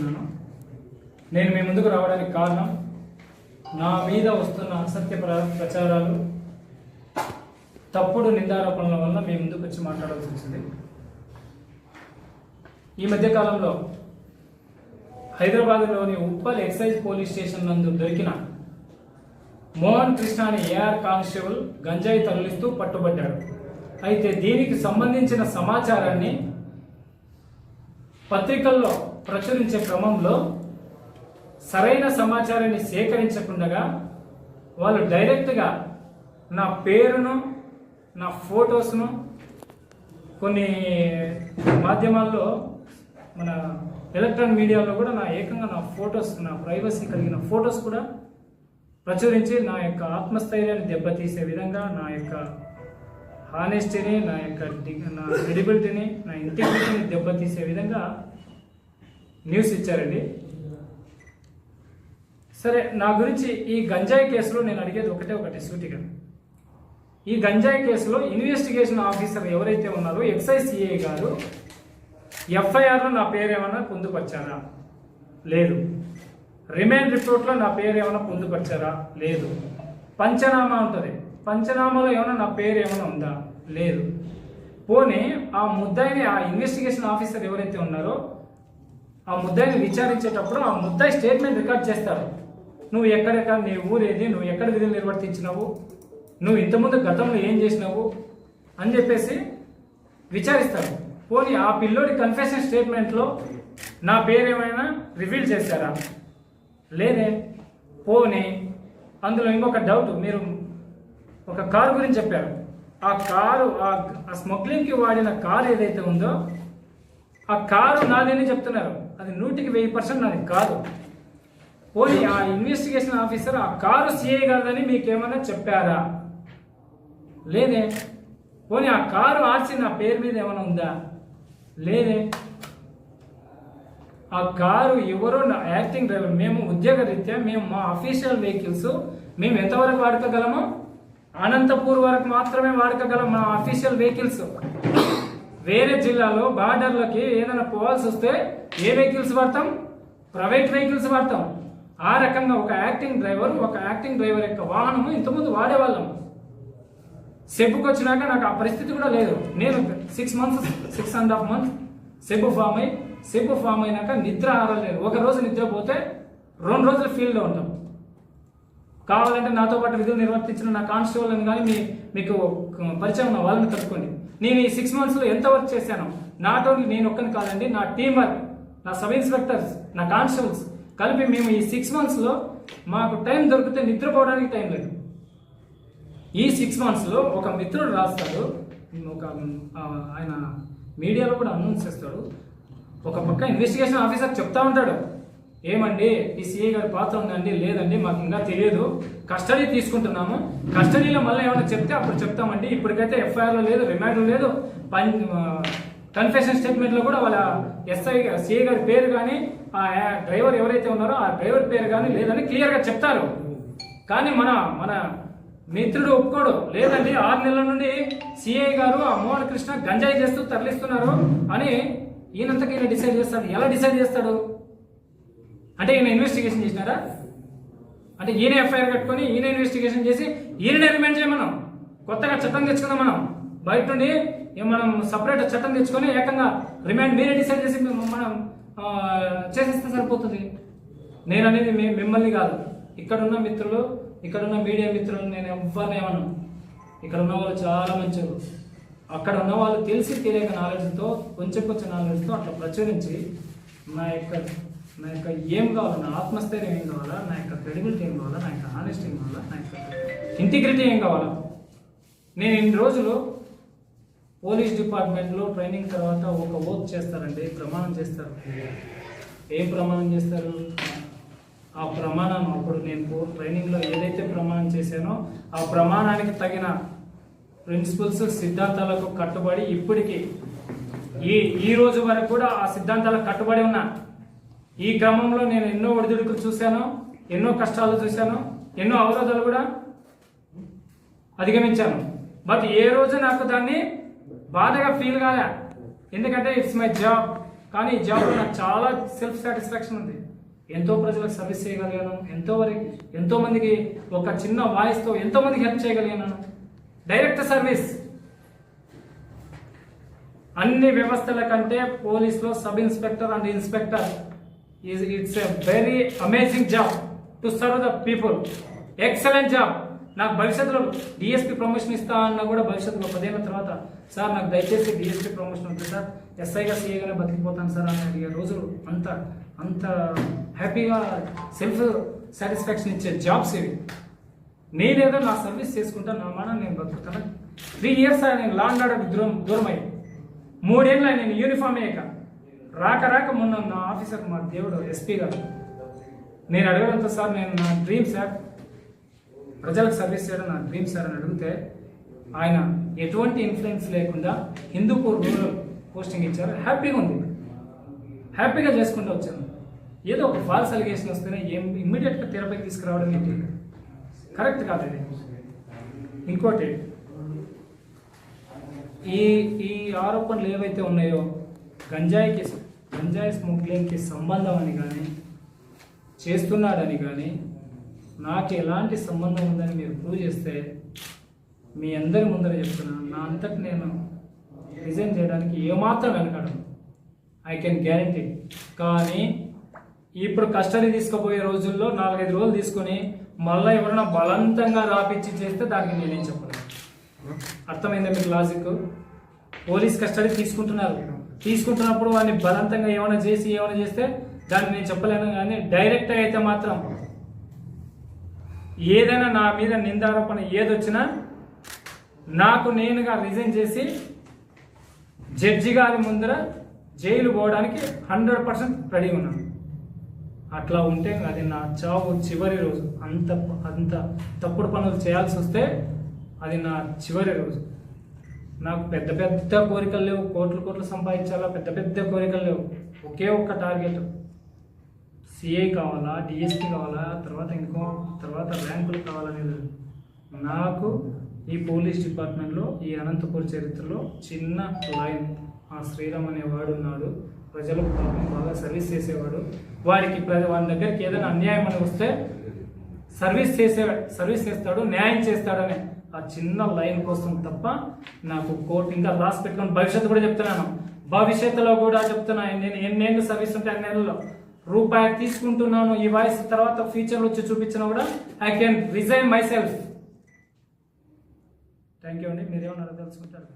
తెలియజేస్తున్నాను. నేను మీ ముందుకు రావడానికి కారణం నా మీద వస్తున్న అసత్య ప్రచారాలు, తప్పుడు నిందారోపణల వల్ల మీ ముందుకు వచ్చి మాట్లాడాల్సి వచ్చింది. ఈ మధ్యకాలంలో హైదరాబాద్లోని ఉప్పల్ ఎక్సైజ్ పోలీస్ స్టేషన్ నందు దొరికిన మోహన్ కృష్ణ అనే ఏఆర్ కానిస్టేబుల్ గంజాయి తరలిస్తూ పట్టుబడ్డాడు. అయితే దీనికి సంబంధించిన సమాచారాన్ని పత్రికల్లో ప్రచురించే క్రమంలో సరైన సమాచారాన్ని సేకరించకుండా వాళ్ళు డైరెక్ట్గా నా పేరును, నా ఫొటోస్ను కొన్ని మాధ్యమాల్లో, మన ఎలక్ట్రానిక్ మీడియాలో కూడా ఏకంగా నా ఫొటోస్, నా ప్రైవసీ కలిగిన ఫొటోస్ కూడా ప్రచురించి నా యొక్క ఆత్మస్థైర్యాన్ని దెబ్బతీసే విధంగా, నా యొక్క హానెస్టీని, నా క్రెడిబిలిటీని, నా ఇంటిగ్రిటీని దెబ్బతీసే విధంగా న్యూస్ ఇచ్చారండి. సరే, నా గురించి ఈ గంజాయి కేసులో నేను అడిగేది ఒకటి సూటిగా. ఈ గంజాయి కేసులో ఇన్వెస్టిగేషన్ ఆఫీసర్ ఎవరైతే ఉన్నారో ఎక్సైజ్ సిఐ గారు ఎఫ్ఐఆర్లో నా పేరు ఏమైనా పొందుపరిచారా? లేదు. రిమాండ్ రిపోర్ట్లో నా పేరు ఏమైనా పొందుపరిచారా? లేదు. పంచనామా ఉంటుంది, పంచనామాలో ఏమైనా నా పేరు ఏమైనా ఉందా? లేదు. పోనీ ఆ ముద్దాయిని, ఆ ఇన్వెస్టిగేషన్ ఆఫీసర్ ఎవరైతే ఉన్నారో ఆ ముద్దాయిని విచారించేటప్పుడు ఆ ముద్దాయి స్టేట్మెంట్ రికార్డ్ చేస్తారు. నువ్వు ఎక్కడెక్కడ, నీ ఊరేది, నువ్వు ఎక్కడ విధులు నిర్వర్తించినావు, నువ్వు ఇంతకుముందు గతంలో ఏం చేసినావు అని చెప్పేసి విచారిస్తారు. పోనీ ఆ పిల్లోడి కన్ఫెషన్ స్టేట్మెంట్లో నా పేరు ఏమైనా రివీల్ చేశారా? లేదే. పోనీ అందులో ఇంకొక డౌట్, మీరు ఒక కారు గురించి చెప్పారు. ఆ కారు, ఆ స్మగ్లింగ్కి వాడిన కారు ఏదైతే ఉందో ఆ కారు నాదేని చెప్తున్నారు. అది 100% నాది కాదు. పోనీ ఆ ఇన్వెస్టిగేషన్ ఆఫీసర్ ఆ కారు సిఐ గారిదని మీకేమైనా చెప్పారా? లేదే. పోనీ ఆ కారు ఆర్సి నా పేరు మీద ఏమైనా ఉందా? లేదే. ఆ కారు ఎవరో నా యాక్టింగ్ డ్రైవర్, మేము ఉద్యోగ రీత్యా మేము మా అఫీషియల్ వెహికల్స్ మేము ఎంతవరకు వాడుకోగలమో అనంతపూర్ వరకు మాత్రమే వాడుకోగలం మా అఫీషియల్ వెహికల్స్. వేరే జిల్లాలో బార్డర్లకి ఏదైనా పోవాల్సి వస్తే ఏ వెహికల్స్ వాడతాం? ప్రైవేట్ వెహికల్స్ వాడతాం. ఆ రకంగా ఒక యాక్టింగ్ డ్రైవర్ యొక్క వాహనము ఇంతకుముందు వాడేవాళ్ళం. సెబ్బుకి వచ్చినాక నాకు ఆ పరిస్థితి కూడా లేదు. నేను 6.5 months సెబ్బు ఫామ్ అయినాక నిద్ర ఆరలేదు. ఒక రోజు నిద్రపోతే 2 రోజులు ఫీల్డ్లో ఉంటాం. కావాలంటే నాతో పాటు విధులు నిర్వర్తించిన నా కానిస్టేబుల్ అని కానీ మీకు పరిచయం ఉన్న వాళ్ళని కలుపుకోండి. నేను ఈ 6 monthsలో ఎంత వర్క్ చేశాను, నాట్ ఓన్లీ నేను ఒక్కని కాదండి, నా టీం వర్క్, నా సబ్ ఇన్స్పెక్టర్స్, నా కానిస్టేబుల్స్ కలిపి మేము ఈ 6 monthsలో మాకు టైం దొరికితే నిద్రపోవడానికి టైం లేదు. ఈ 6 monthsలో ఒక మిత్రుడు రాస్తాడు, ఆయన మీడియాలో కూడా అనౌన్స్ చేస్తాడు. ఒక పక్క ఇన్వెస్టిగేషన్ ఆఫీసర్ చెప్తా ఉంటాడు, ఏమండి ఈ సిఐ గారి పాత్ర ఉందండి? లేదండి, మాకు ఇంకా తెలియదు, కస్టడీ తీసుకుంటున్నాము, కస్టడీలో మళ్ళీ ఏమైనా చెప్తే అప్పుడు చెప్తామండి, ఇప్పటికైతే ఎఫ్ఐఆర్లో లేదు, రిమాండ్లో లేదు, కన్ఫెషన్ స్టేట్మెంట్లో కూడా వాళ్ళ సిఐ గారి పేరు కానీ ఆ డ్రైవర్ ఎవరైతే ఉన్నారో ఆ డ్రైవర్ పేరు కానీ లేదని క్లియర్గా చెప్తారు. కానీ మన మిత్రుడు ఒప్పుకోడు. లేదండి, 6 నెలల నుండి సిఐ గారు ఆ మోహన్ కృష్ణ గంజాయి చేస్తూ తరలిస్తున్నారు అని ఈయనంతకి ఈయన డిసైడ్ చేస్తాడు. ఎలా డిసైడ్ చేస్తాడు అంటే, ఈయన ఇన్వెస్టిగేషన్ చేసినారా అంటే ఈయన ఎఫ్ఐఆర్ కట్టుకొని ఈయన ఇన్వెస్టిగేషన్ చేసి ఈయన రిమాండ్ చేయమనం, కొత్తగా చట్టం తెచ్చుకుందాం మనం, బయట నుండి మనం సపరేట్ చట్టం తెచ్చుకొని ఏకంగా రిమాండ్ మీరే డిసైడ్ చేసి మనం చేసేస్తే సరిపోతుంది. నేను అనేది మిమ్మల్ని కాదు, ఇక్కడున్న మిత్రులు, ఇక్కడున్న మీడియా మిత్రులు నేను ఎవరిని ఏమను. ఇక్కడ ఉన్న వాళ్ళు చాలా మంచిగా, అక్కడ ఉన్న వాళ్ళు తెలియక నాలెడ్జ్తో, కొంచెం నాలెడ్జ్తో అట్లా ప్రచురించి నా యొక్క ఏం కావాలా, నా ఆత్మస్థైర్యం ఏం కావాలా, నా యొక్క క్రెడిబిలిటీ ఏం కావాలా, నా యొక్క హానెస్టీ ఏం కావాలా, నా యొక్క ఇంటిగ్రిటీ ఏం కావాలా. నేను ఇన్ని రోజులు పోలీస్ డిపార్ట్మెంట్లో ట్రైనింగ్ తర్వాత ఒక ఓత్ చేస్తారండి, ప్రమాణం చేస్తారు. ఏం ప్రమాణం చేస్తారు? ఆ ప్రమాణం అప్పుడు నేను ట్రైనింగ్లో ఏదైతే ప్రమాణం చేశానో ఆ ప్రమాణానికి తగిన ప్రిన్సిపల్స్, సిద్ధాంతాలకు కట్టుబడి ఇప్పటికీ ఈ రోజు వరకు కూడా ఆ సిద్ధాంతాలకు కట్టుబడి ఉన్నా. ఈ క్రమంలో నేను ఎన్నో ఒడిదుడుకులు చూశాను, ఎన్నో కష్టాలు చూశాను, ఎన్నో అవరోధాలు కూడా అధిగమించాను. బట్ ఏ రోజు నాకు దాన్ని బాధగా ఫీల్ కాలే. ఎందుకంటే ఇట్స్ మై జాబ్, కానీ ఈ జాబ్లో నాకు చాలా సెల్ఫ్ సాటిస్ఫాక్షన్ ఉంది. ఎంతో ప్రజలకు సర్వీస్ చేయగలిగాను, ఎంతో మందికి ఒక చిన్న వాయిస్తో ఎంతో మందికి హెల్ప్ చేయగలిగాను. డైరెక్ట్ సర్వీస్ అన్ని వ్యవస్థల కంటే పోలీస్లో sub inspector and inspector it's a very amazing job to serve the people. Excellent job. నాకు భవిష్యత్తులో డిఎస్పీ ప్రమోషన్ ఇస్తా అన్నా కూడా భవిష్యత్తులో 10 ఏళ్ళ తర్వాత సార్ నాకు దయచేసి డిఎస్పీ ప్రమోషన్ ఉంటుంది సార్, ఎస్ఐగా సిఐగానే బతికిపోతాను సార్ అని అడిగే రోజులు అంత హ్యాపీగా సెల్ఫ్ సాటిస్ఫాక్షన్ ఇచ్చే జాబ్స్ ఇవి. నేనేదో నా సర్వీస్ చేసుకుంటా, నా మాట నేను బతుకుతాను. 3 years నేను లా అండ్ ఆర్డర్ దూరం అయ్యి 3 ఏళ్ళు నేను యూనిఫామ్ అయ్యాక రాక మొన్న నా ఆఫీసర్ మా దేవుడు ఎస్పీ గారు నేను అడగడంతో సార్ నేను నా డ్రీమ్ సార్, ప్రజలకు సర్వీస్ చేయడం నా డ్రీమ్ సార్ అని అడిగితే ఆయన ఎటువంటి ఇన్ఫ్లుయెన్స్ లేకుండా హిందూపూర్ రూరల్ పోస్టింగ్ ఇచ్చారు. హ్యాపీగా ఉంది, హ్యాపీగా చేసుకుంటూ వచ్చాను. ఏదో ఒక ఫాల్స్ అలిగేషన్ వస్తేనే ఇమ్మీడియట్గా తెరపైకి తీసుకురావడం ఏంటి కరెక్ట్ కాదు. ఇది ఇంకోటి, ఈ ఆరోపణలు ఏవైతే ఉన్నాయో గంజాయి స్మగ్లింగ్కి సంబంధం అని కానీ చేస్తున్నాడని కానీ నాకు ఎలాంటి సంబంధం ఉందని మీరు ప్రూవ్ చేస్తే మీ అందరి ముందర చెప్తున్నా, నా అంతటి నేను రిజైన్ చేయడానికి ఏమాత్రం వెనకాడను. I can guarantee. కానీ ఇప్పుడు కస్టడీ తీసుకుపోయే రోజుల్లో 4-5 రోజులు తీసుకొని మళ్ళీ ఎవరైనా బలవంతంగా రాపిచ్చి చేస్తే దానికి నేనేం చెప్పలేను. అర్థమైందా మీకు లాజిక్? పోలీస్ కస్టడీ తీసుకుంటున్నప్పుడు వాడిని బలవంతంగా ఏమైనా చేస్తే దాన్ని నేను చెప్పలేను. కానీ డైరెక్ట్ అయితే మాత్రం ఏదైనా నా మీద నిందారోపణ ఏదొచ్చినా నాకు నేనుగా రిజైన్ చేసి జడ్జి గారి ముందర జైలు పోవడానికి 100% రెడీ ఉన్నాను. అట్లా ఉంటే అది నా చావు చివరి రోజు. అంత తప్పుడు పనులు చేయాల్సి వస్తే అది నా చివరి రోజు. నాకు పెద్ద కోరికలు లేవు, కోట్లు సంపాదించాలా, పెద్ద కోరికలు లేవు. ఒకే ఒక్క టార్గెట్, సిఐ కావాలా, డిఎస్పీ కావాలా, తర్వాత ర్యాంకులు కావాలనేది. నాకు ఈ పోలీస్ డిపార్ట్మెంట్లో ఈ అనంతపూర్ చరిత్రలో చిన్న లైన్, ఆ శ్రీరామ్ అనేవాడు ఉన్నాడు, ప్రజలకు బాగా సర్వీస్ చేసేవాడు. వాడి దగ్గరికి ఏదైనా అన్యాయం అని వస్తే సర్వీస్ చేస్తాడు, న్యాయం చేస్తాడనే ఆ చిన్న లైన్ కోసం తప్ప నాకు కోర్టు ఇంకా రాసి పెట్టుకుని భవిష్యత్తు కూడా చెప్తున్నాను. భవిష్యత్తులో కూడా చెప్తున్నా, నేను ఎన్నేళ్ళు సర్వీస్ ఉంటే అన్నేళ్ళలో రూపాయి తీసుకుంటున్నాను. ఈ వాయిస్ తర్వాత ఫ్యూచర్లో వచ్చి చూపించినా కూడా I can resign my self. Thank you అండి. మీరేమన్నా తెలుసుకుంటారు?